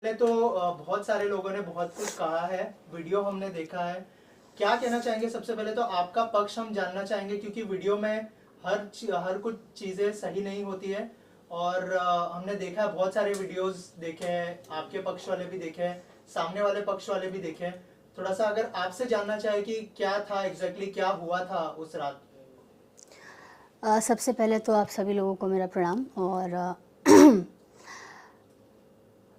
पहले तो बहुत सारे लोगों ने बहुत कुछ कहा है, वीडियो हमने देखा है। क्या कहना चाहेंगे? सबसे पहले तो आपका पक्ष हम जानना चाहेंगे, क्योंकि वीडियो में हर कुछ चीज़ें सही नहीं होती है। और हमने देखा है, बहुत सारे वीडियोस देखे हैं, आपके पक्ष वाले भी देखे हैं, सामने वाले पक्ष वाले भी देखे हैं। थोड़ा सा अगर आपसे जानना चाहे कि क्या था एग्जैक्टली, क्या हुआ था उस रात। सबसे पहले तो आप सभी लोगों को मेरा प्रणाम। और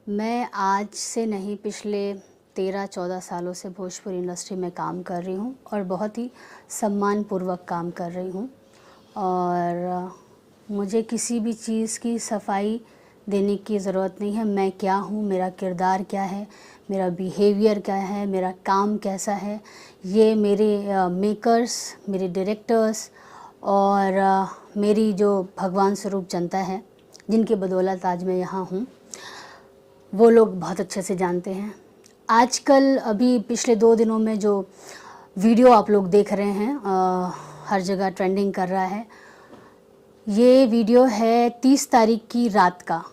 मैं आज से नहीं, पिछले 13-14 सालों से भोजपुरी इंडस्ट्री में काम कर रही हूँ और बहुत ही सम्मानपूर्वक काम कर रही हूँ। और मुझे किसी भी चीज़ की सफाई देने की ज़रूरत नहीं है। मैं क्या हूँ, मेरा किरदार क्या है, मेरा बिहेवियर क्या है, मेरा काम कैसा है, ये मेरे मेकर्स, मेरे डायरेक्टर्स और मेरी जो भगवान स्वरूप जनता है, जिनकी बदौलत आज मैं यहाँ हूँ, वो लोग बहुत अच्छे से जानते हैं। आजकल अभी पिछले 2 दिनों में जो वीडियो आप लोग देख रहे हैं, हर जगह ट्रेंडिंग कर रहा है। ये वीडियो है 30 तारीख की रात का,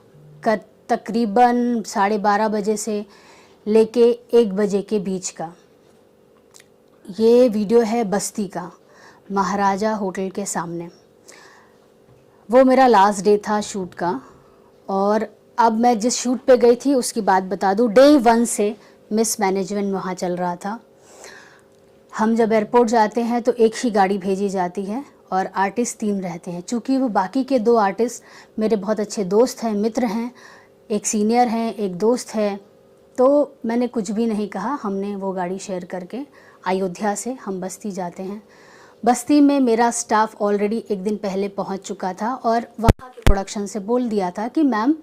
तकरीबन 12:30 बजे से लेके 1 बजे के बीच का। ये वीडियो है बस्ती का, महाराजा होटल के सामने। वो मेरा लास्ट डे था शूट का। और अब मैं जिस शूट पे गई थी उसकी बात बता दूँ। डे 1 से मिस मैनेजमेंट वहाँ चल रहा था। हम जब एयरपोर्ट जाते हैं तो एक ही गाड़ी भेजी जाती है और आर्टिस्ट 3 रहते हैं। चूँकि वो बाकी के 2 आर्टिस्ट मेरे बहुत अच्छे दोस्त हैं, मित्र हैं, एक सीनियर हैं, एक दोस्त है, तो मैंने कुछ भी नहीं कहा। हमने वो गाड़ी शेयर करके अयोध्या से हम बस्ती जाते हैं। बस्ती में मेरा स्टाफ ऑलरेडी एक दिन पहले पहुंच चुका था और वहाँ के प्रोडक्शन से बोल दिया था कि मैम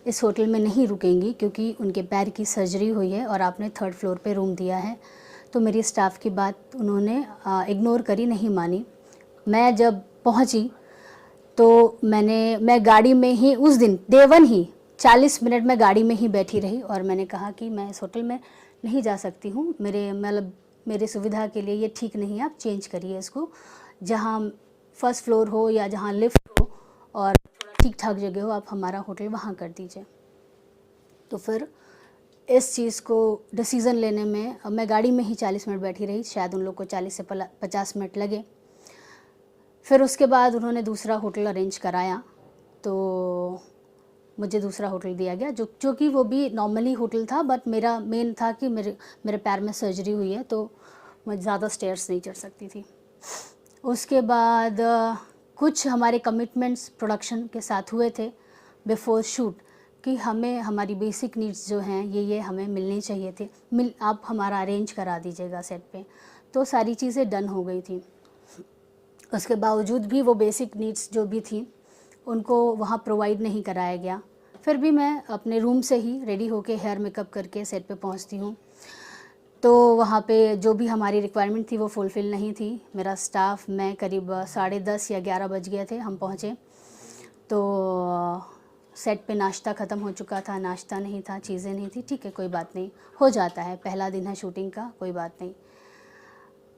इस होटल में नहीं रुकेंगी क्योंकि उनके पैर की सर्जरी हुई है और आपने 3rd फ्लोर पे रूम दिया है। तो मेरी स्टाफ की बात उन्होंने इग्नोर करी, नहीं मानी। मैं जब पहुंची तो मैं गाड़ी में ही उस दिन डे 1 ही 40 मिनट में गाड़ी में ही बैठी रही और मैंने कहा कि मैं इस होटल में नहीं जा सकती हूँ। मेरे सुविधा के लिए ये ठीक नहीं है, आप चेंज करिए इसको, जहाँ 1st फ्लोर हो या जहाँ लिफ्ट हो और ठीक ठाक जगह हो, आप हमारा होटल वहाँ कर दीजिए। तो फिर इस चीज़ को डिसीज़न लेने में मैं गाड़ी में ही 40 मिनट बैठी रही, शायद उन लोग को 40 से 50 मिनट लगे। फिर उसके बाद उन्होंने दूसरा होटल अरेंज कराया, तो मुझे दूसरा होटल दिया गया, जो कि वो भी नॉर्मली होटल था, बट मेरा मेन था कि मेरे पैर में सर्जरी हुई है तो मैं ज़्यादा स्टेयर्स नहीं चढ़ सकती थी। उसके बाद कुछ हमारे कमिटमेंट्स प्रोडक्शन के साथ हुए थे बिफोर शूट कि हमें हमारी बेसिक नीड्स जो हैं ये हमें मिलनी चाहिए थे, आप हमारा अरेंज करा दीजिएगा सेट पे। तो सारी चीज़ें डन हो गई थी। उसके बावजूद भी वो बेसिक नीड्स जो भी थी उनको वहाँ प्रोवाइड नहीं कराया गया। फिर भी मैं अपने रूम से ही रेडी होके हेयर मेकअप करके सेट पे पहुँचती हूँ। तो वहाँ पे जो भी हमारी रिक्वायरमेंट थी वो फुलफ़िल नहीं थी। मेरा स्टाफ, मैं करीब 10:30 या 11 बज गए थे हम पहुँचे। तो सेट पे नाश्ता ख़त्म हो चुका था, नाश्ता नहीं था, चीज़ें नहीं थी। ठीक है, कोई बात नहीं, हो जाता है, पहला दिन है शूटिंग का, कोई बात नहीं।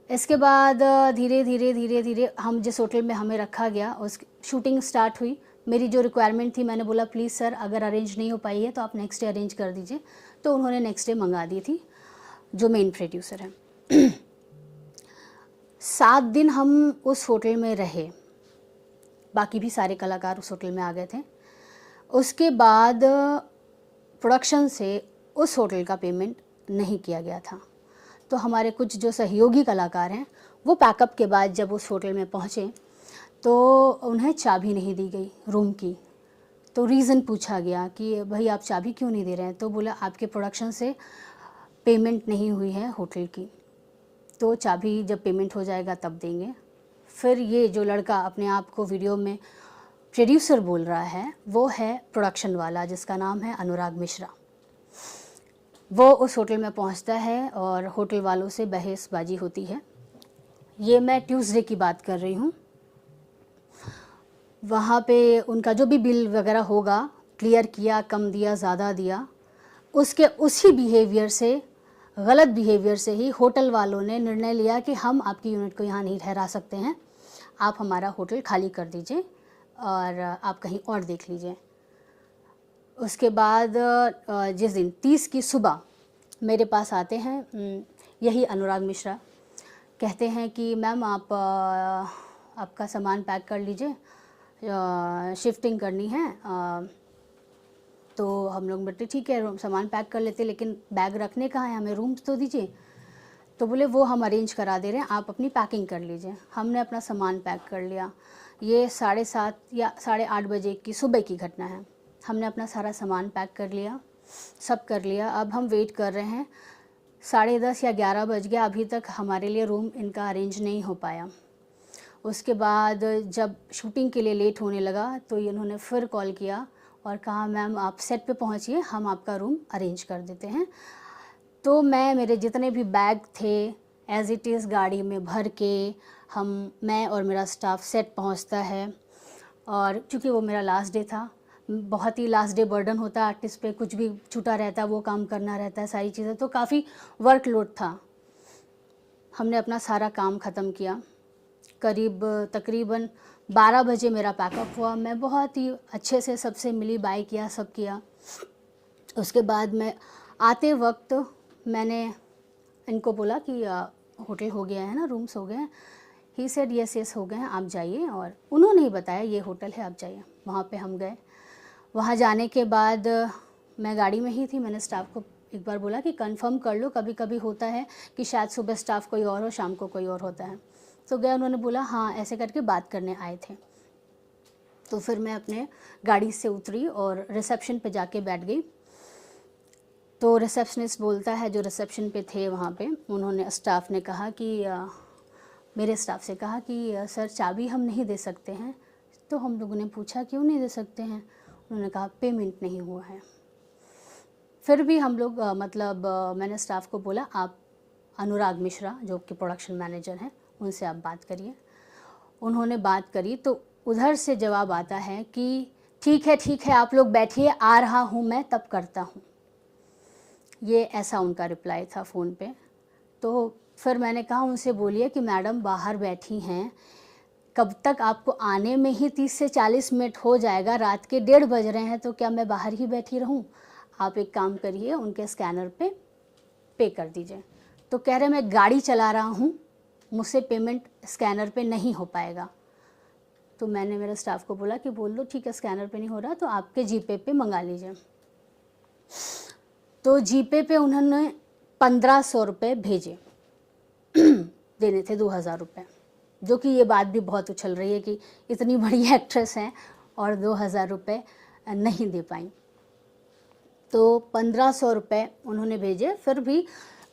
इसके बाद धीरे धीरे हम जिस होटल में हमें रखा गया उस शूटिंग स्टार्ट हुई। मेरी जो रिक्वायरमेंट थी, मैंने बोला प्लीज़ सर अगर अरेंज नहीं हो पाई है तो आप नेक्स्ट डे अरेंज कर दीजिए। तो उन्होंने नेक्स्ट डे मंगा दी थी, जो मेन प्रोड्यूसर है। 7 दिन हम उस होटल में रहे, बाकी भी सारे कलाकार उस होटल में आ गए थे। उसके बाद प्रोडक्शन से उस होटल का पेमेंट नहीं किया गया था। तो हमारे कुछ जो सहयोगी कलाकार हैं वो पैकअप के बाद जब उस होटल में पहुँचे तो उन्हें चाबी नहीं दी गई रूम की। तो रीज़न पूछा गया कि भाई आप चाबी क्यों नहीं दे रहे हैं? तो बोला आपके प्रोडक्शन से पेमेंट नहीं हुई है होटल की, तो चाबी जब पेमेंट हो जाएगा तब देंगे। फिर ये जो लड़का अपने आप को वीडियो में प्रोड्यूसर बोल रहा है वो है प्रोडक्शन वाला, जिसका नाम है अनुराग मिश्रा। वो उस होटल में पहुंचता है और होटल वालों से बहसबाजी होती है। ये मैं ट्यूसडे की बात कर रही हूँ। वहाँ पे उनका जो भी बिल वगैरह होगा क्लियर किया, कम दिया, ज़्यादा दिया, उसके उसी बिहेवियर से, गलत बिहेवियर से ही होटल वालों ने निर्णय लिया कि हम आपकी यूनिट को यहाँ नहीं ठहरा सकते हैं, आप हमारा होटल खाली कर दीजिए और आप कहीं और देख लीजिए। उसके बाद जिस दिन 30 की सुबह मेरे पास आते हैं यही अनुराग मिश्रा, कहते हैं कि मैम आप आपका सामान पैक कर लीजिए, शिफ्टिंग करनी है। तो हम लोग बोलते ठीक है सामान पैक कर लेते, लेकिन बैग रखने कहाँ है, हमें रूम तो दीजिए। तो बोले वो हम अरेंज करा दे रहे हैं, आप अपनी पैकिंग कर लीजिए। हमने अपना सामान पैक कर लिया। ये 7:30 या 8:30 बजे की सुबह की घटना है। हमने अपना सारा सामान पैक कर लिया, सब कर लिया। अब हम वेट कर रहे हैं, 10:30 या 11 बज गया, अभी तक हमारे लिए रूम इनका अरेंज नहीं हो पाया। उसके बाद जब शूटिंग के लिए लेट होने लगा तो इन्होंने फिर कॉल किया और कहा मैम आप सेट पे पहुंचिए, हम आपका रूम अरेंज कर देते हैं। तो मेरे जितने भी बैग थे एज़ इट इज़ गाड़ी में भर के मैं और मेरा स्टाफ सेट पहुंचता है। और चूँकि वो मेरा लास्ट डे था, बहुत ही लास्ट डे बर्डन होता है आर्टिस्ट पे, कुछ भी छूटा रहता है वो काम करना रहता है, सारी चीज़ें, तो काफ़ी वर्कलोड था। हमने अपना सारा काम ख़त्म किया। तकरीबन 12 बजे मेरा पैकअप हुआ। मैं बहुत ही अच्छे से सबसे मिली, बाय किया, सब किया। उसके बाद मैं आते वक्त मैंने इनको बोला कि होटल हो गया है ना, रूम्स हो गए हैं। ही सेड यस हो गए हैं, आप जाइए। और उन्होंने ही बताया ये होटल है, आप जाइए। वहाँ पे हम गए। वहाँ जाने के बाद मैं गाड़ी में ही थी। मैंने स्टाफ को एक बार बोला कि कंफर्म कर लो, कभी कभी होता है कि शायद सुबह स्टाफ कोई और हो, शाम को कोई और होता है। तो गया, उन्होंने बोला हाँ, ऐसे करके बात करने आए थे। तो फिर मैं अपने गाड़ी से उतरी और रिसेप्शन पे जाके बैठ गई। तो रिसेप्शनिस्ट बोलता है, जो रिसेप्शन पे थे वहाँ पे, उन्होंने स्टाफ ने कहा कि मेरे स्टाफ से कहा कि सर चाबी हम नहीं दे सकते हैं। तो हम लोगों ने पूछा क्यों नहीं दे सकते हैं? उन्होंने कहा पेमेंट नहीं हुआ है। फिर भी हम लोग मैंने स्टाफ को बोला आप अनुराग मिश्रा जो कि प्रोडक्शन मैनेजर हैं उनसे आप बात करिए। उन्होंने बात करी तो उधर से जवाब आता है कि ठीक है आप लोग बैठिए, आ रहा हूँ मैं, तब करता हूँ। ये ऐसा उनका रिप्लाई था फ़ोन पे। तो फिर मैंने कहा उनसे बोलिए कि मैडम बाहर बैठी हैं, कब तक आपको आने में ही 30 से 40 मिनट हो जाएगा, रात के 1:30 बज रहे हैं, तो क्या मैं बाहर ही बैठी रहूं? आप एक काम करिए, उनके स्कैनर पे कर दीजिए। तो कह रहे मैं गाड़ी चला रहा हूं, मुझसे पेमेंट स्कैनर पे नहीं हो पाएगा। तो मैंने मेरे स्टाफ को बोला कि बोल दो ठीक है स्कैनर पे नहीं हो रहा तो आपके जीपे पे मंगा लीजिए। तो जीपे पे उन्होंने 1500 रुपये भेजे देने थे 2000 रुपये, जो कि ये बात भी बहुत उछल रही है कि इतनी बड़ी एक्ट्रेस हैं और 2000 रुपये नहीं दे पाई। तो 1500 रुपये उन्होंने भेजे। फिर भी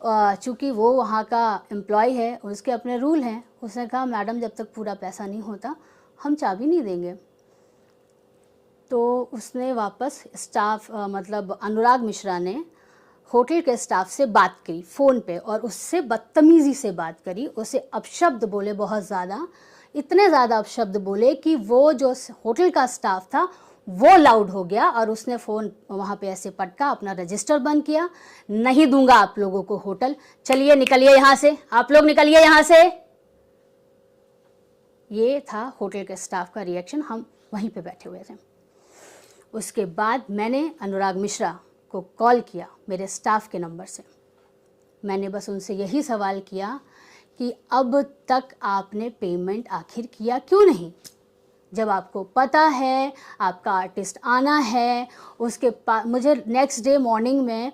चूँकि वो वहाँ का एम्प्लॉय है, उसके अपने रूल हैं, उसने कहा मैडम जब तक पूरा पैसा नहीं होता हम चाबी नहीं देंगे। तो उसने वापस स्टाफ अनुराग मिश्रा ने होटल के स्टाफ से बात करी फ़ोन पे और उससे बदतमीज़ी से बात करी, उसे अपशब्द बोले बहुत ज़्यादा, इतने ज़्यादा अपशब्द बोले कि वो जो होटल का स्टाफ था वो लाउड हो गया और उसने फ़ोन वहाँ पे ऐसे पटका, अपना रजिस्टर बंद किया। नहीं दूंगा आप लोगों को होटल, चलिए निकलिए यहाँ से, आप लोग निकलिए यहाँ से। ये था होटल के स्टाफ का रिएक्शन। हम वहीं पे बैठे हुए थे। उसके बाद मैंने अनुराग मिश्रा को कॉल किया मेरे स्टाफ के नंबर से। मैंने बस उनसे यही सवाल किया कि अब तक आपने पेमेंट आखिर किया क्यों नहीं? जब आपको पता है आपका आर्टिस्ट आना है, उसके मुझे नेक्स्ट डे मॉर्निंग में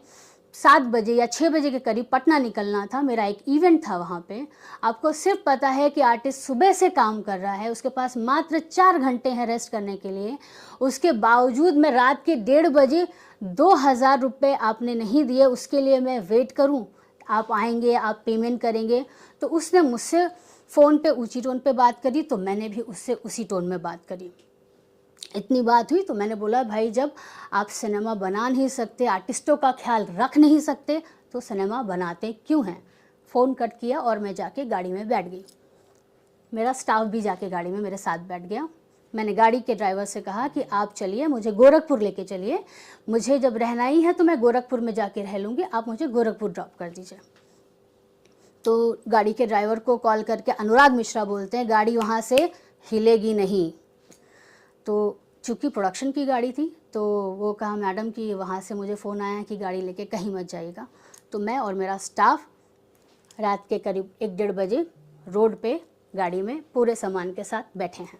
7 बजे या 6 बजे के करीब पटना निकलना था, मेरा एक इवेंट था वहाँ पे। आपको सिर्फ पता है कि आर्टिस्ट सुबह से काम कर रहा है, उसके पास मात्र 4 घंटे हैं रेस्ट करने के लिए, उसके बावजूद मैं रात के 1:30 बजे 2000 रुपये आपने नहीं दिए, उसके लिए मैं वेट करूँ? आप आएंगे, आप पेमेंट करेंगे? तो उसने मुझसे फ़ोन पे ऊंची टोन पे बात करी, तो मैंने भी उससे उसी टोन में बात करी। इतनी बात हुई तो मैंने बोला भाई जब आप सिनेमा बना नहीं सकते, आर्टिस्टों का ख्याल रख नहीं सकते, तो सिनेमा बनाते क्यों हैं? फ़ोन कट किया और मैं जाके गाड़ी में बैठ गई। मेरा स्टाफ भी जाके गाड़ी में मेरे साथ बैठ गया। मैंने गाड़ी के ड्राइवर से कहा कि आप चलिए, मुझे गोरखपुर लेके चलिए, मुझे जब रहना ही है तो मैं गोरखपुर में जाके रह लूँगी, आप मुझे गोरखपुर ड्रॉप कर दीजिए। तो गाड़ी के ड्राइवर को कॉल करके अनुराग मिश्रा बोलते हैं गाड़ी वहाँ से हिलेगी नहीं। तो चूँकि प्रोडक्शन की गाड़ी थी तो वो कहा मैडम कि वहाँ से मुझे फ़ोन आया कि गाड़ी लेके कहीं मत जाइएगा। तो मैं और मेरा स्टाफ रात के करीब 1-1:30 बजे रोड पे गाड़ी में पूरे सामान के साथ बैठे हैं।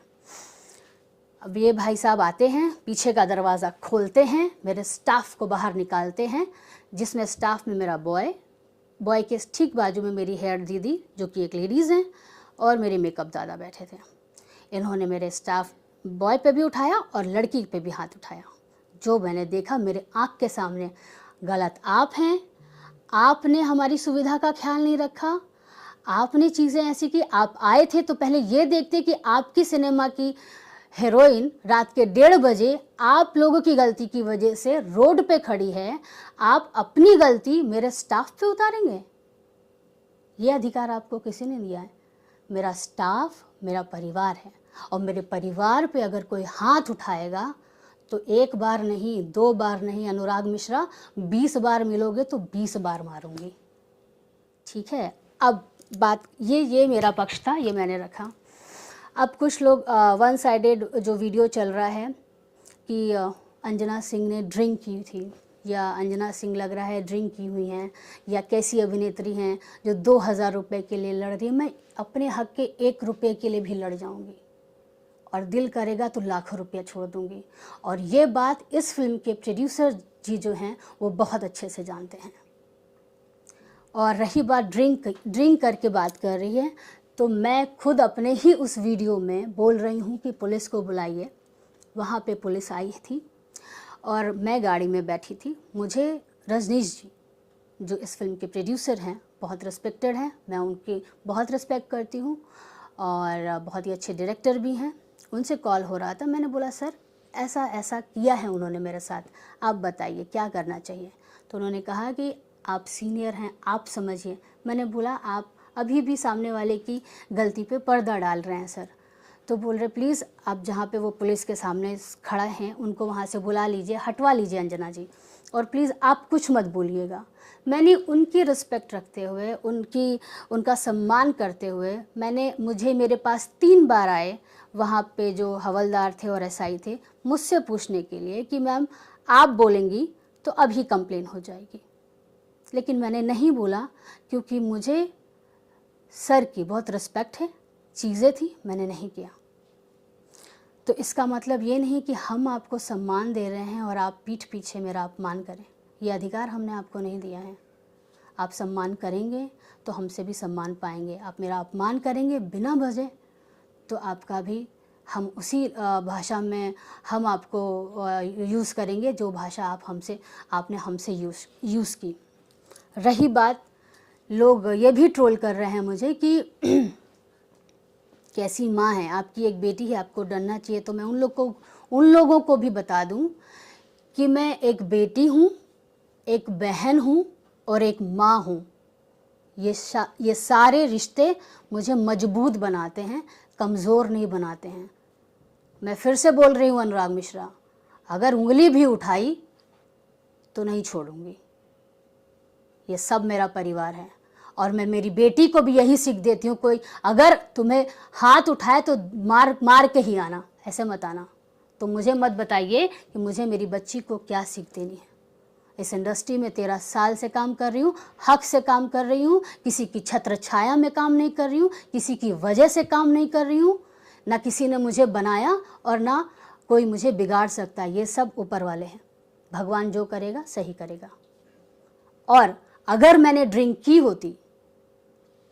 अब ये भाई साहब आते हैं, पीछे का दरवाज़ा खोलते हैं, मेरे स्टाफ को बाहर निकालते हैं, जिसमें स्टाफ में मेरा बॉय के ठीक बाजू में मेरी हेयर दीदी जो कि एक लेडीज़ हैं और मेरे मेकअप दादा बैठे थे। इन्होंने मेरे स्टाफ बॉय पे भी उठाया और लड़की पे भी हाथ उठाया। जो मैंने देखा मेरे आँख के सामने, गलत आप हैं, आपने हमारी सुविधा का ख्याल नहीं रखा, आपने चीज़ें ऐसी की, आप आए थे तो पहले ये देखते कि आपकी सिनेमा की हीरोइन रात के 1:30 बजे आप लोगों की गलती की वजह से रोड पे खड़ी है, आप अपनी गलती मेरे स्टाफ पे उतारेंगे? ये अधिकार आपको किसी ने दिया है? मेरा स्टाफ मेरा परिवार है और मेरे परिवार पे अगर कोई हाथ उठाएगा तो 1 बार नहीं, 2 बार नहीं अनुराग मिश्रा, 20 बार मिलोगे तो 20 बार मारूंगी। ठीक है, अब बात ये मेरा पक्ष था, ये मैंने रखा। अब कुछ लोग वन साइडेड जो वीडियो चल रहा है कि अंजना सिंह ने ड्रिंक की थी, या अंजना सिंह लग रहा है ड्रिंक की हुई हैं, या कैसी अभिनेत्री हैं जो 2000 रुपये के लिए लड़ रही है। मैं अपने हक के 1 रुपये के लिए भी लड़ जाऊंगी और दिल करेगा तो लाखों रुपया छोड़ दूंगी। और ये बात इस फिल्म के प्रोड्यूसर जी जो हैं वो बहुत अच्छे से जानते हैं। और रही बात ड्रिंक करके बात कर रही है, तो मैं खुद अपने ही उस वीडियो में बोल रही हूँ कि पुलिस को बुलाइए। वहाँ पे पुलिस आई थी और मैं गाड़ी में बैठी थी। मुझे रजनीश जी जो इस फिल्म के प्रोड्यूसर हैं बहुत रिस्पेक्टेड हैं, मैं उनकी बहुत रिस्पेक्ट करती हूँ और बहुत ही अच्छे डायरेक्टर भी हैं। उनसे कॉल हो रहा था, मैंने बोला सर ऐसा ऐसा किया है उन्होंने मेरे साथ, आप बताइए क्या करना चाहिए। तो उन्होंने कहा कि आप सीनियर हैं, आप समझिए। मैंने बोला आप अभी भी सामने वाले की गलती पे पर्दा डाल रहे हैं सर। तो बोल रहे प्लीज़ आप जहाँ पे वो पुलिस के सामने खड़ा हैं उनको वहाँ से बुला लीजिए, हटवा लीजिए अंजना जी, और प्लीज़ आप कुछ मत बोलिएगा। मैंने उनकी रिस्पेक्ट रखते हुए, उनका सम्मान करते हुए, मुझे मेरे पास 3 बार आए वहाँ पे जो हवलदार थे और एसआई थे मुझसे पूछने के लिए कि मैम आप बोलेंगी तो अभी कंप्लेन हो जाएगी। लेकिन मैंने नहीं बोला क्योंकि मुझे सर की बहुत रिस्पेक्ट है, चीज़ें थी, मैंने नहीं किया। तो इसका मतलब ये नहीं कि हम आपको सम्मान दे रहे हैं और आप पीठ पीछे मेरा अपमान करें। ये अधिकार हमने आपको नहीं दिया है। आप सम्मान करेंगे तो हमसे भी सम्मान पाएंगे, आप मेरा अपमान करेंगे बिना वजह तो आपका भी हम उसी भाषा में हम आपको यूज़ करेंगे जो भाषा आपने हमसे यूज़ की। रही बात, लोग ये भी ट्रोल कर रहे हैं मुझे कि कैसी माँ है, आपकी एक बेटी है, आपको डरना चाहिए। तो मैं उन लोगों को भी बता दूं कि मैं एक बेटी हूँ, एक बहन हूँ और एक माँ हूँ। ये सारे रिश्ते मुझे मजबूत बनाते हैं, कमज़ोर नहीं बनाते हैं। मैं फिर से बोल रही हूँ अनुराग मिश्रा, अगर उंगली भी उठाई तो नहीं छोड़ूंगी। ये सब मेरा परिवार है और मैं मेरी बेटी को भी यही सीख देती हूँ, कोई अगर तुम्हें हाथ उठाए तो मार के ही आना, ऐसे मत आना। तो मुझे मत बताइए कि मुझे मेरी बच्ची को क्या सीख देनी है। इस इंडस्ट्री में 13 साल से काम कर रही हूँ, हक से काम कर रही हूँ, किसी की छत्र छाया में काम नहीं कर रही हूँ, किसी की वजह से काम नहीं कर रही हूँ। ना किसी ने मुझे बनाया और ना कोई मुझे बिगाड़ सकता। ये सब ऊपर वाले हैं, भगवान जो करेगा सही करेगा। और अगर मैंने ड्रिंक की होती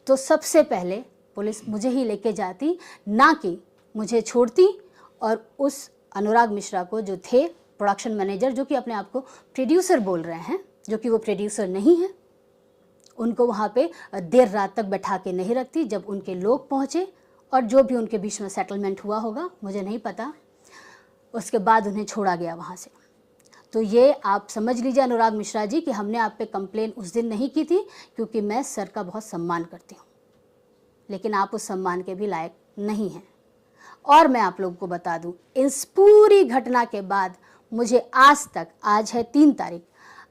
तो सबसे पहले पुलिस मुझे ही लेके जाती, ना कि मुझे छोड़ती और उस अनुराग मिश्रा को जो थे प्रोडक्शन मैनेजर, जो कि अपने आप को प्रोड्यूसर बोल रहे हैं, जो कि वो प्रोड्यूसर नहीं है, उनको वहाँ पे देर रात तक बैठा के नहीं रखती। जब उनके लोग पहुँचे और जो भी उनके बीच में सेटलमेंट हुआ होगा मुझे नहीं पता, उसके बाद उन्हें छोड़ा गया वहाँ से। तो ये आप समझ लीजिए अनुराग मिश्रा जी कि हमने आप पे कंप्लेन उस दिन नहीं की थी क्योंकि मैं सर का बहुत सम्मान करती हूँ, लेकिन आप उस सम्मान के भी लायक नहीं हैं। और मैं आप लोगों को बता दूँ, इस पूरी घटना के बाद मुझे आज तक, आज है 3 तारीख,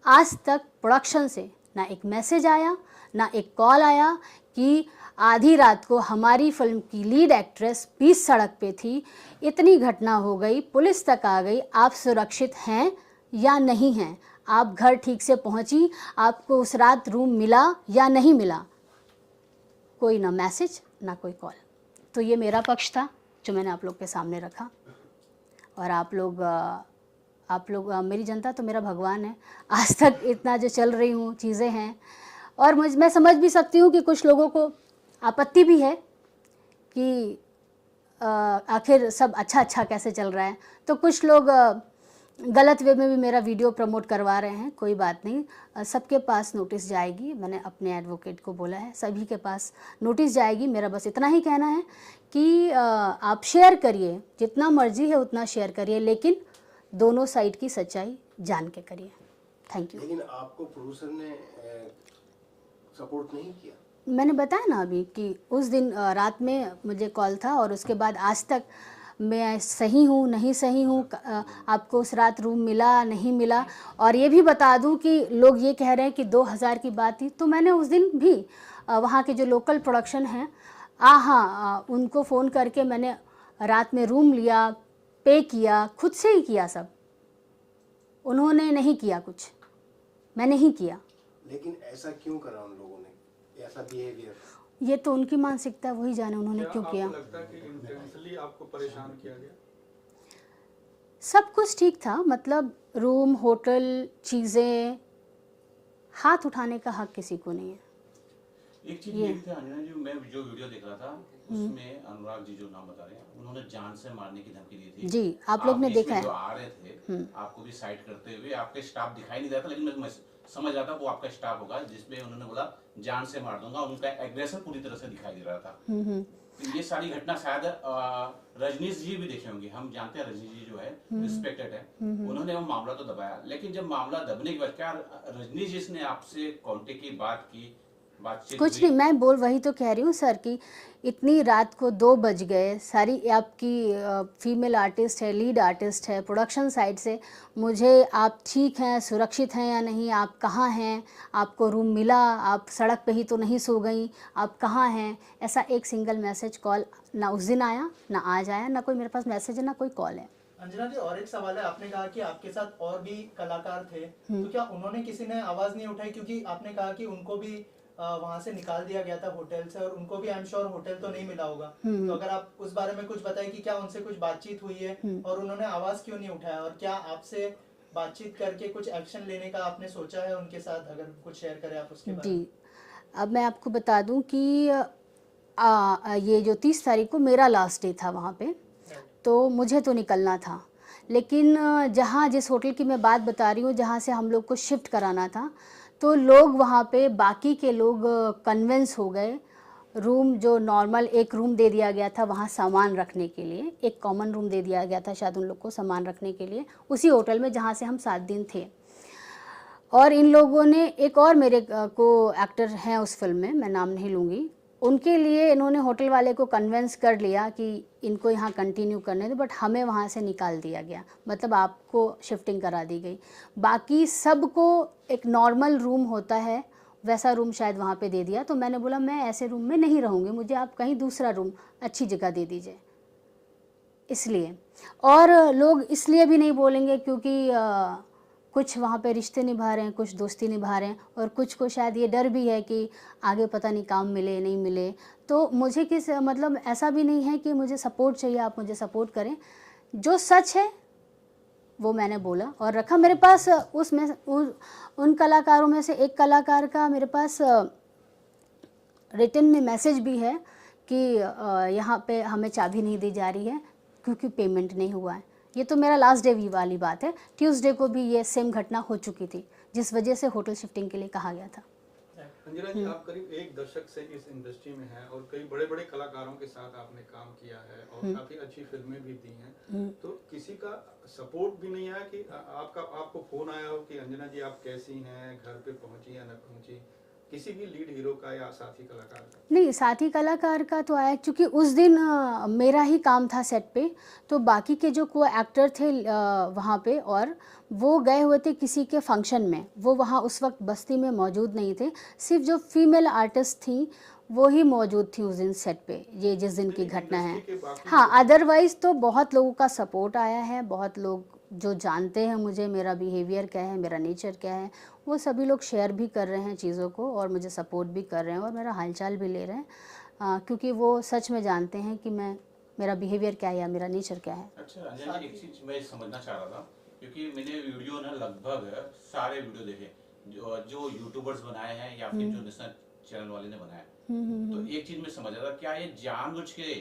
आज तक प्रोडक्शन से ना एक मैसेज आया, ना एक कॉल आया कि आधी रात को हमारी फिल्म की लीड एक्ट्रेस बीच सड़क पे थी, इतनी घटना हो गई, पुलिस तक आ गई, आप सुरक्षित हैं या नहीं हैं, आप घर ठीक से पहुंची, आपको उस रात रूम मिला या नहीं मिला। कोई ना मैसेज ना कोई कॉल। तो ये मेरा पक्ष था जो मैंने आप लोग के सामने रखा। और आप लोग मेरी जनता तो मेरा भगवान है। आज तक इतना जो चल रही हूँ चीज़ें हैं, और मैं समझ भी सकती हूँ कि कुछ लोगों को आपत्ति भी है कि आखिर सब अच्छा कैसे चल रहा है। तो कुछ लोग गलत वे में भी मेरा वीडियो प्रमोट करवा रहे हैं। कोई बात नहीं, सबके पास नोटिस जाएगी। मैंने अपने एडवोकेट को बोला है, सभी के पास नोटिस जाएगी। मेरा बस इतना ही कहना है कि आप शेयर करिए, जितना मर्जी है उतना शेयर करिए, लेकिन दोनों साइड की सच्चाई जान के करिए। Thank you. लेकिन आपको प्रोड्यूसर ने सपोर्ट नहीं किया? मैंने बताया ना अभी कि उस दिन रात में मुझे कॉल था, और उसके बाद आज तक मैं सही हूँ नहीं सही हूँ, आपको उस रात रूम मिला नहीं मिला। और ये भी बता दूँ कि लोग ये कह रहे हैं कि 2000 की बात थी, तो मैंने उस दिन भी वहाँ के जो लोकल प्रोडक्शन हैं उनको फ़ोन करके मैंने रात में रूम लिया, पे किया, खुद से ही किया सब। उन्होंने नहीं किया कुछ, मैं नहीं किया। लेकिन ऐसा क्यों करा उन लोगों ने, ऐसा बिहेवियर? ये तो उनकी मानसिकता है, वही जाने उन्होंने क्यों किया। आपको लगता है कि इंटेंशनली आपको परेशान किया गया? सब कुछ ठीक था, मतलब रूम, होटल, चीज़ें, हाथ उठाने का हक किसी को नहीं है। एक चीज ये भी था अंजना जी, मैं जो वीडियो देख रहा था उसमें अनुराग जी जो नाम बता रहे हैं, उन्होंने जान से मारने की धमकी दी थी। जी, आप लोग ने देखा है। जो आ रहे थे आपको भी साइड करते हुए, आपके स्टाफ दिखाई नहीं देता, लेकिन मैं समझ रहा था वो आपका स्टाफ होगा, जिसमें उन्होंने बोला जान से मार दूंगा। उनका एग्रेशन पूरी तरह से दिखाई दे रहा था। तो ये सारी घटना शायद रजनीश जी भी देखे होंगे। हम जानते हैं रजनीश जी जो है रिस्पेक्टेड है, उन्होंने वो मामला तो दबाया, लेकिन जब मामला दबने के बाद क्या रजनीश जी ने आपसे कांटेक्ट की, बात की, बातचीत कुछ हुई? नहीं, मैं वही तो कह रही हूँ सर कि इतनी रात को 2 बज गए, सारी आपकी फीमेल आर्टिस्ट है, लीड आर्टिस्ट है, प्रोडक्शन साइड से मुझे आप ठीक हैं, सुरक्षित हैं या नहीं, आप कहाँ हैं, आपको रूम मिला, आप सड़क पे ही तो नहीं सो गई, आप कहाँ हैं, ऐसा एक सिंगल मैसेज कॉल ना उस दिन आया, ना आज आया, ना कोई मेरे पास मैसेज है, ना कोई कॉल है। अंजना जी, और एक सवाल है। आपने कहा कि आपके साथ और भी कलाकार थे, तो क्या उन्होंने किसी ने आवाज नहीं उठाई? क्योंकि आपने कहा कि उनको भी वहां से निकाल दिया गया था होटल से, और उनको भी आई एम श्योर होटल तो नहीं मिला होगा। तो अगर आप उस बारे में कुछ बताएं कि क्या उनसे कुछ बातचीत हुई है और उन्होंने आवाज क्यों नहीं उठाया, और क्या आपसे बातचीत करके कुछ एक्शन लेने का आपने सोचा है उनके साथ? अगर कुछ शेयर करें आप उसके बारे में। जी, अब मैं आपको बता दूं कि ये जो 30 तारीख को मेरा लास्ट डे था वहाँ पे, तो मुझे तो निकलना था, लेकिन जिस होटल की मैं बात बता रही हूँ, जहाँ से हम लोग को शिफ्ट कराना था, तो लोग वहाँ पे, बाकी के लोग कन्विंस हो गए। रूम जो नॉर्मल एक रूम दे दिया गया था वहाँ सामान रखने के लिए, एक कॉमन रूम दे दिया गया था शायद उन लोग को सामान रखने के लिए, उसी होटल में जहाँ से हम 7 दिन थे। और इन लोगों ने, एक और मेरे को एक्टर हैं उस फिल्म में, मैं नाम नहीं लूँगी, उनके लिए इन्होंने होटल वाले को कन्विंस कर लिया कि इनको यहाँ कंटिन्यू करने दो, बट हमें वहाँ से निकाल दिया गया, मतलब आपको शिफ्टिंग करा दी गई। बाकी सबको एक नॉर्मल रूम होता है वैसा रूम शायद वहाँ पे दे दिया। तो मैंने बोला मैं ऐसे रूम में नहीं रहूँगी, मुझे आप कहीं दूसरा रूम अच्छी जगह दे दीजिए। इसलिए, और लोग इसलिए भी नहीं बोलेंगे क्योंकि कुछ वहाँ पे रिश्ते निभा रहे हैं, कुछ दोस्ती निभा रहे हैं, और कुछ को शायद ये डर भी है कि आगे पता नहीं काम मिले नहीं मिले। तो मुझे मतलब ऐसा भी नहीं है कि मुझे सपोर्ट चाहिए, आप मुझे सपोर्ट करें। जो सच है वो मैंने बोला और रखा। मेरे पास उन कलाकारों में से एक कलाकार का मेरे पास रिटन में मैसेज भी है कि यहाँ पे हमें चाबी नहीं दी जा रही है क्योंकि पेमेंट नहीं हुआ है। ये तो मेरा लास्ट डे वाली बात है। ट्यूसडे को भी ये सेम घटना हो चुकी थी, जिस वजह से होटल शिफ्टिंग के लिए कहा गया था। अंजना जी, आप करीब 1 दशक से इस इंडस्ट्री में हैं और कई बड़े बड़े कलाकारों के साथ आपने काम किया है और काफी अच्छी फिल्में भी दी हैं। तो किसी का सपोर्ट भी नहीं आया कि आपको फोन आया हो कि अंजना जी आप कैसी हैं, घर पे पहुंची या न पहुंची? किसी भी लीड हीरो का या साथी कलाकार का? नहीं, साथी कलाकार का तो आया क्योंकि उस दिन मेरा ही काम था सेट पे, तो बाकी के जो को एक्टर थे वहाँ पे, और वो गए हुए थे किसी के फंक्शन में, वो वहाँ उस वक्त बस्ती में मौजूद नहीं थे। सिर्फ जो फीमेल आर्टिस्ट थी वो ही मौजूद थी उस दिन सेट पे, ये जिस दिन की घटना है। इंडस्ट्री के बाकी हाँ, अदरवाइज़ तो बहुत लोगों का सपोर्ट आया है, बहुत लोग जो जानते हैं मुझे, मेरा बिहेवियर क्या है, मेरा नेचर क्या है, वो सभी लोग शेयर भी कर रहे हैं चीज़ों को और मुझे सपोर्ट भी कर रहे हैं और मेरा हालचाल भी ले रहे हैं, क्योंकि वो सच में जानते हैं कि मेरा बिहेवियर क्या है या मेरा नेचर क्या है। अच्छा अंजना जी, एक चीज मैं समझना चाह रहा था, क्योंकि मैंने वीडियो ना लगभग सारे वीडियो देखे जो यूट्यूबर्स बनाए हैं या फिर जो नेशनल चैनल वाले ने बनाया, तो एक चीज मैं समझ रहा था, क्या ये जानबूझ के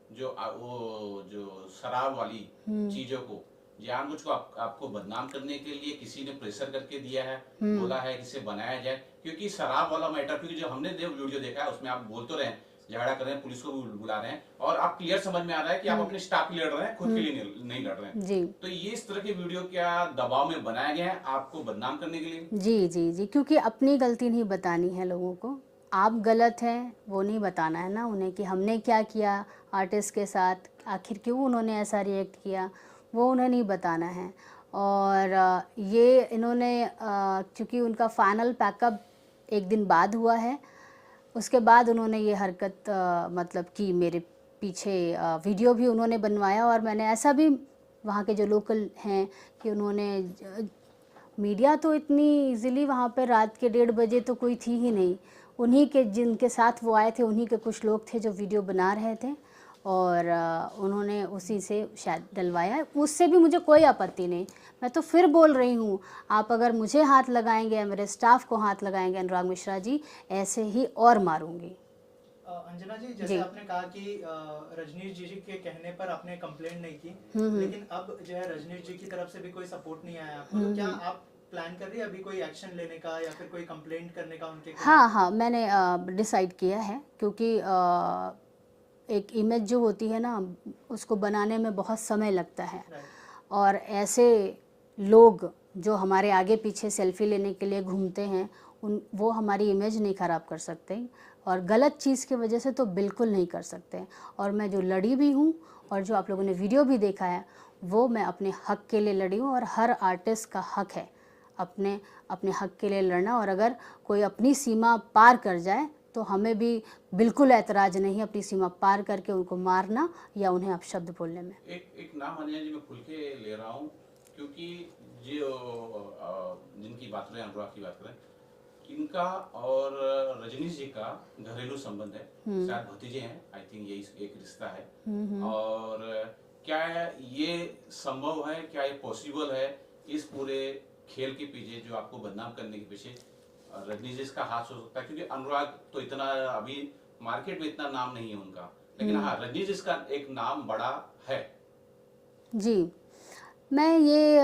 वो जो शराब वाली चीजों को जानबूझ को आपको बदनाम करने के लिए किसी ने प्रेशर करके दिया है, बोला है कि इसे बनाया जाए? क्योंकि शराब वाला मैटर, क्योंकि जो हमने वीडियो देखा है उसमें आप बोल तो रहे हैं, झगड़ा कर रहे हैं, पुलिस को भी बुला रहे हैं, और आप क्लियर समझ में आ रहा है कि आप अपने स्टाफ के लिए लड़ रहे हैं, खुद के लिए नहीं लड़ रहे हैं। जी, तो ये इस तरह के वीडियो क्या दबाव में बनाया गया है आपको बदनाम करने के लिए? जी, जी, जी, क्योंकि अपनी गलती नहीं बतानी है लोगों को। आप गलत हैं वो नहीं बताना है ना उन्हें कि हमने क्या किया आर्टिस्ट के साथ, आखिर क्यों उन्होंने ऐसा रिएक्ट किया, वो उन्हें नहीं बताना है। और ये इन्होंने क्योंकि उनका फाइनल पैकअप एक दिन बाद हुआ है, उसके बाद उन्होंने ये हरकत मतलब की मेरे पीछे, वीडियो भी उन्होंने बनवाया, और मैंने ऐसा भी वहाँ के जो लोकल हैं कि उन्होंने मीडिया तो इतनी इजीली वहाँ पे रात के 1:30 बजे तो कोई थी ही नहीं, उन्हीं के जिनके साथ वो आए थे उन्हीं के कुछ लोग थे जो वीडियो बना रहे थे, और उन्होंने उसी से शायद डलवाया। उससे भी मुझे कोई आपत्ति नहीं, मैं तो फिर बोल रही हूँ, आप अगर मुझे हाथ लगाएंगे या मेरे स्टाफ को हाथ लगाएंगे अनुराग मिश्रा जी, ऐसे ही और मारूंगी। अंजना जी, जैसे आपने कहा कि रजनीश जी के कहने पर आपने कंप्लेंट नहीं की, लेकिन अब जो है रजनीश जी की तरफ से भी कोई सपोर्ट नहीं आया आपको, तो क्या आप प्लान कर रही है अभी कोई एक्शन लेने का या फिर कोई कंप्लेंट करने का उनके खिलाफ? हाँ, मैंने डिसाइड किया है, क्योंकि एक इमेज जो होती है ना उसको बनाने में बहुत समय लगता है, और ऐसे लोग जो हमारे आगे पीछे सेल्फी लेने के लिए घूमते हैं वो हमारी इमेज नहीं ख़राब कर सकते, और गलत चीज़ की वजह से तो बिल्कुल नहीं कर सकते। और मैं जो लड़ी भी हूँ और जो आप लोगों ने वीडियो भी देखा है वो मैं अपने हक के लिए लड़ी हूँ, और हर आर्टिस्ट का हक है अपने हक के लिए लड़ना, और अगर कोई अपनी सीमा पार कर जाए तो हमें भी बिल्कुल ऐतराज़ नहीं अपनी सीमा पार करके उनको मारना या उन्हें अपशब्द बोलने में। एक नाम अंजना जी मैं खुल के ले रहा हूँ, क्योंकि जो जिनकी बात करें, अनुराग की बात करें, इनका और रजनीश जी का घरेलू संबंध है, शायद भतीजे हैं, आई थिंक यही एक रिश्ता है। और क्या ये संभव है, क्या ये पॉसिबल है इस पूरे खेल के पीछे, जो आपको बदनाम करने के पीछे रजनीश जी का हाथ हो सकता है? क्योंकि अनुराग तो इतना अभी मार्केट में इतना नाम नहीं है उनका, लेकिन हाँ रजनीश जी का एक नाम बड़ा है। जी, मैं ये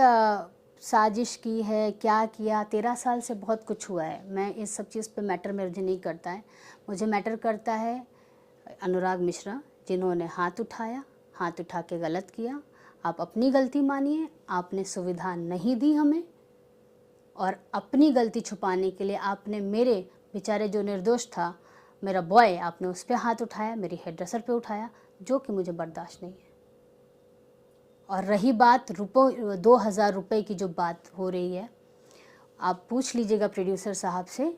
साजिश की है, क्या किया, 13 साल से बहुत कुछ हुआ है, मैं इस सब चीज़ पे मैटर मुझे नहीं करता है। मुझे मैटर करता है अनुराग मिश्रा जिन्होंने हाथ उठाया, हाथ उठा के गलत किया। आप अपनी गलती मानिए, आपने सुविधा नहीं दी हमें, और अपनी गलती छुपाने के लिए आपने मेरे बेचारे जो निर्दोष था मेरा बॉय, आपने उस पर हाथ उठाया, मेरी हेयर ड्रेसर पे उठाया, जो कि मुझे बर्दाश्त नहीं है। और रही बात 2000 रुपये की जो बात हो रही है, आप पूछ लीजिएगा प्रोड्यूसर साहब से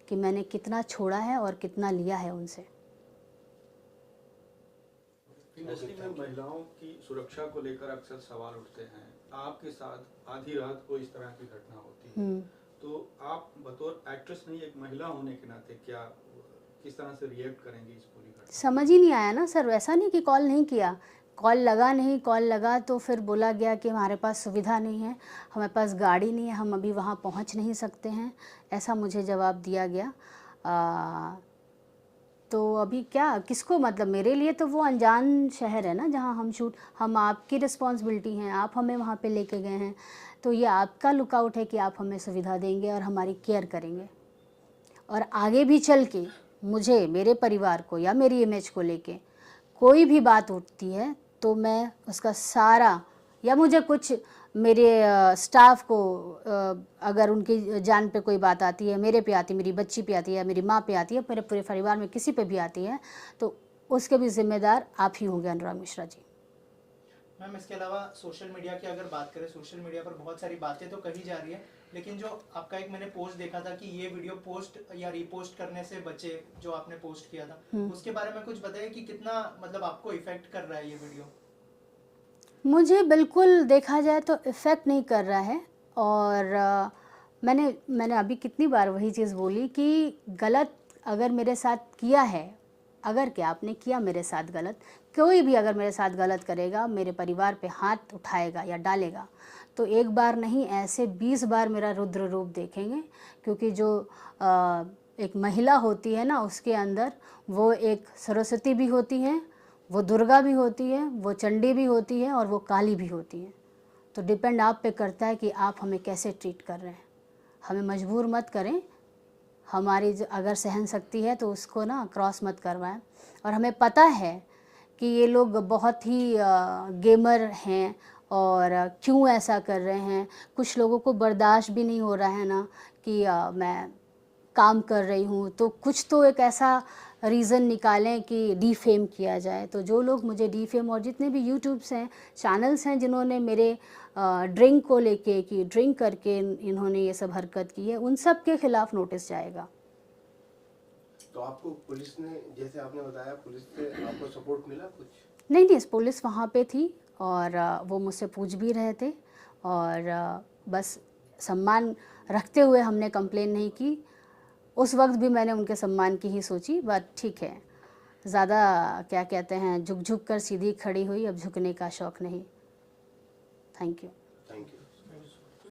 कि मैंने कितना छोड़ा है और कितना लिया है उनसे। इंडस्ट्री में महिलाओं की सुरक्षा को लेकर अक्सर सवाल उठते हैं, आपके साथ आधी रात को इस तरह की घटना होती है, तो आप बतौर एक्ट्रेस नहीं एक महिला होने के नाते क्या किस तरह से रिएक्ट करेंगी इस पूरी घटना? समझ ही नहीं आया ना सर, वैसा नहीं कि कॉल नहीं किया, कॉल लगा नहीं, कॉल लगा तो फिर बोला गया कि हमारे पास सुविधा नहीं है, हमारे पास गाड़ी नहीं है, हम अभी वहाँ पहुँच नहीं सकते हैं, ऐसा मुझे जवाब दिया गया। तो अभी क्या, किसको, मतलब मेरे लिए तो वो अनजान शहर है ना जहाँ हम शूट, हम आपकी रिस्पॉन्सिबिलिटी हैं, आप हमें वहाँ पे लेके गए हैं, तो ये आपका लुकआउट है कि आप हमें सुविधा देंगे और हमारी केयर करेंगे। और आगे भी चल के मुझे, मेरे परिवार को या मेरी इमेज को लेके कोई भी बात उठती है तो मैं उसका सारा, या मुझे कुछ मेरे स्टाफ को अगर उनकी जान पे कोई बात आती है, मेरे पे आती है, मेरी बच्ची पे आती है, मेरी माँ पे आती है, मेरे पूरे परिवार में किसी पे भी आती है, तो उसके भी जिम्मेदार आप ही होंगे अनुराग मिश्रा जी। मैम इसके अलावा सोशल मीडिया की अगर बात करें, सोशल मीडिया पर बहुत सारी बातें तो कही जा रही है, लेकिन जो आपका एक मैंने पोस्ट देखा था कि ये वीडियो पोस्ट या रीपोस्ट करने से बचे, जो आपने पोस्ट किया था, उसके बारे में कुछ बताइए कि कितना मतलब आपको इफेक्ट कर रहा है ये वीडियो? मुझे बिल्कुल देखा जाए तो इफ़ेक्ट नहीं कर रहा है। और मैंने अभी कितनी बार वही चीज़ बोली कि गलत अगर मेरे साथ किया है, अगर क्या आपने किया मेरे साथ गलत, कोई भी अगर मेरे साथ गलत करेगा, मेरे परिवार पे हाथ उठाएगा या डालेगा, तो एक बार नहीं ऐसे 20 बार मेरा रुद्र रूप देखेंगे। क्योंकि जो एक महिला होती है ना, उसके अंदर वो एक सरस्वती भी होती हैं, वो दुर्गा भी होती है, वो चंडी भी होती है और वो काली भी होती है। तो डिपेंड आप पे करता है कि आप हमें कैसे ट्रीट कर रहे हैं। हमें मजबूर मत करें, हमारी अगर सहन शक्ति है तो उसको ना क्रॉस मत करवाएं। और हमें पता है कि ये लोग बहुत ही गेमर हैं और क्यों ऐसा कर रहे हैं। कुछ लोगों को बर्दाश्त भी नहीं हो रहा है ना कि मैं काम कर रही हूँ, तो कुछ तो एक ऐसा रीज़न निकालें कि डीफेम किया जाए। तो जो लोग मुझे डीफेम, और जितने भी यूट्यूब्स हैं, चैनल्स हैं जिन्होंने मेरे ड्रिंक को लेके कि ड्रिंक करके इन्होंने ये सब हरकत की है, उन सब के खिलाफ नोटिस जाएगा। तो आपको पुलिस ने, जैसे आपने बताया, पुलिस से आपको सपोर्ट मिला कुछ? नहीं, पुलिस वहाँ पे थी और वो मुझसे पूछ भी रहे थे और बस सम्मान रखते हुए हमने कंप्लेन नहीं की। उस वक्त भी मैंने उनके सम्मान की ही सोची, बट ठीक है, ज़्यादा क्या कहते हैं, झुक कर सीधी खड़ी हुई, अब झुकने का शौक़ नहीं। Thank you.